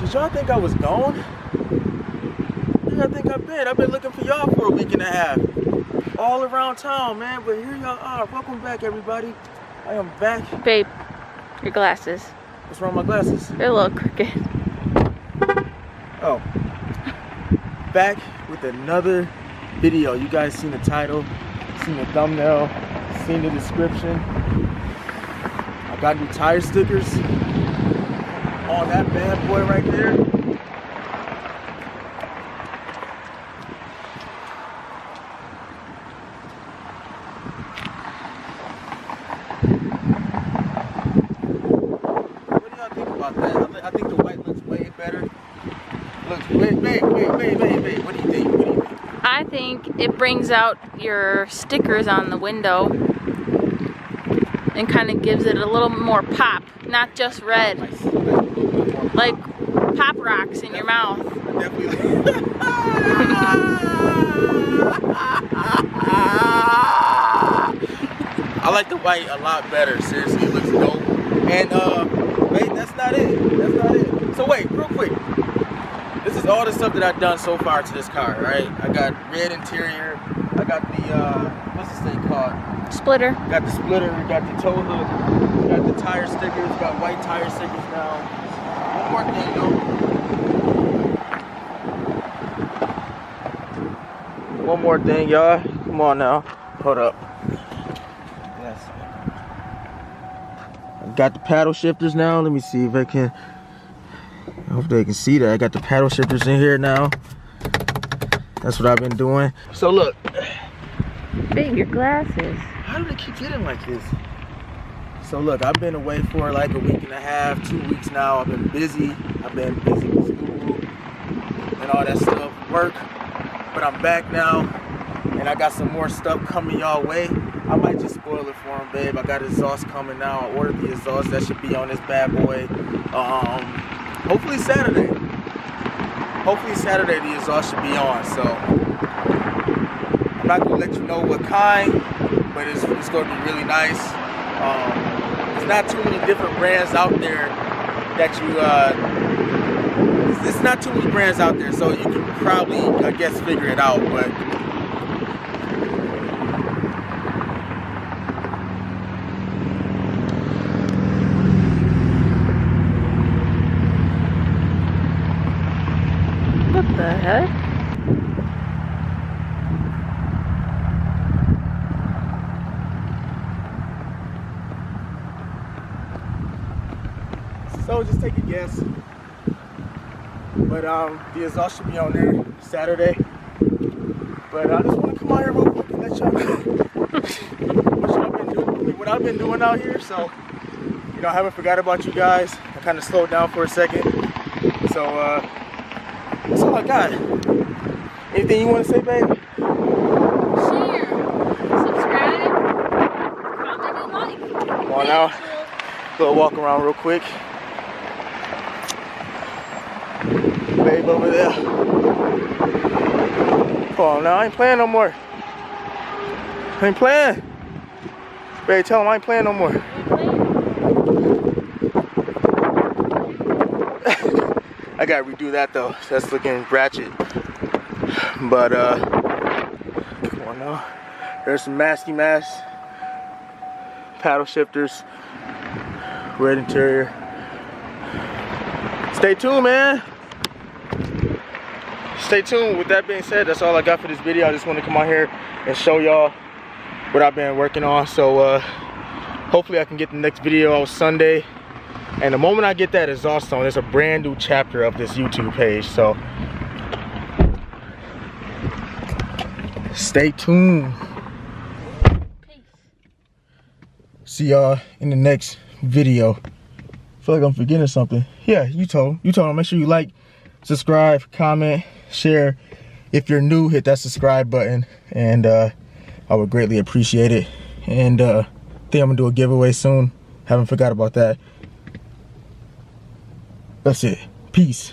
Did y'all think I was gone? Where y'all think I've been? I've been looking for y'all for a week and a half. All around town, man, but here y'all are. Welcome back, everybody. I am back. Babe, your glasses. What's wrong with my glasses? They're a little crooked. Oh. Back with another video. You guys seen the title, seen the thumbnail, seen the description. I got new tire stickers on that bad boy right there. What do y'all think about that? I think the white looks way better. Looks wait. What do you think? I think it brings out your stickers on the window and kind of gives it a little more pop, not just red. Like pop rocks in your mouth. I like the white a lot better. Seriously, it looks dope. And wait, that's not it. So wait, real quick. This is all the stuff that I've done so far to this car, right? I got red interior. I got the what's this thing called? Splitter. Got the splitter. Got the tow hook. Got the tire stickers. Got white tire stickers now. One more thing though. One more thing, y'all. Come on now. Hold up. Yes. I got the paddle shifters now. Let me see if I can. I hope they can see that. I got the paddle shifters in here now. That's what I've been doing. So look. Babe, your glasses. How do they keep getting like this? So look, I've been away for like a week and a half, 2 weeks now. I've been busy. I've been busy with school and all that stuff, work. But I'm back now, and I got some more stuff coming y'all way. I might just spoil it for them, babe. I got exhaust coming now. I ordered the exhaust. That should be on this bad boy. Hopefully Saturday. Hopefully Saturday the exhaust should be on. So I'm not gonna let you know what kind, but it's gonna be really nice. There's not too many different brands out there that you. It's not too many brands out there, so you can probably, I guess, figure it out. But What the heck? so just take a guess. But the exhaust should be on there Saturday. But I just want to come out here real quick and let y'all know what y'all been doing, what I've been doing out here. So, you know, I haven't forgot about you guys. I kind of slowed down for a second. So that's all I got. Anything you want to say, babe? Share, subscribe, comment, and like. Come on now. Little walk around real quick. Babe over there. Come on now, I ain't playing no more. I ain't playing. Babe, tell him I ain't playing no more. I gotta redo that though. That's looking ratchet. But come on now. There's some masky masks, paddle shifters, red interior. Stay tuned, man. Stay tuned. With that being said, that's all I got for this video. I just want to come out here and show y'all what I've been working on. So hopefully I can get the next video out Sunday. And the moment I get that exhaust on, it's a brand new chapter of this YouTube page. So stay tuned. Peace. See y'all in the next video. I feel like I'm forgetting something. Yeah, you told them. Make sure you like, subscribe, comment, share. If you're new, hit that subscribe button, and I would greatly appreciate it. And I think I'm gonna do a giveaway soon. Haven't forgot about that. That's it. Peace.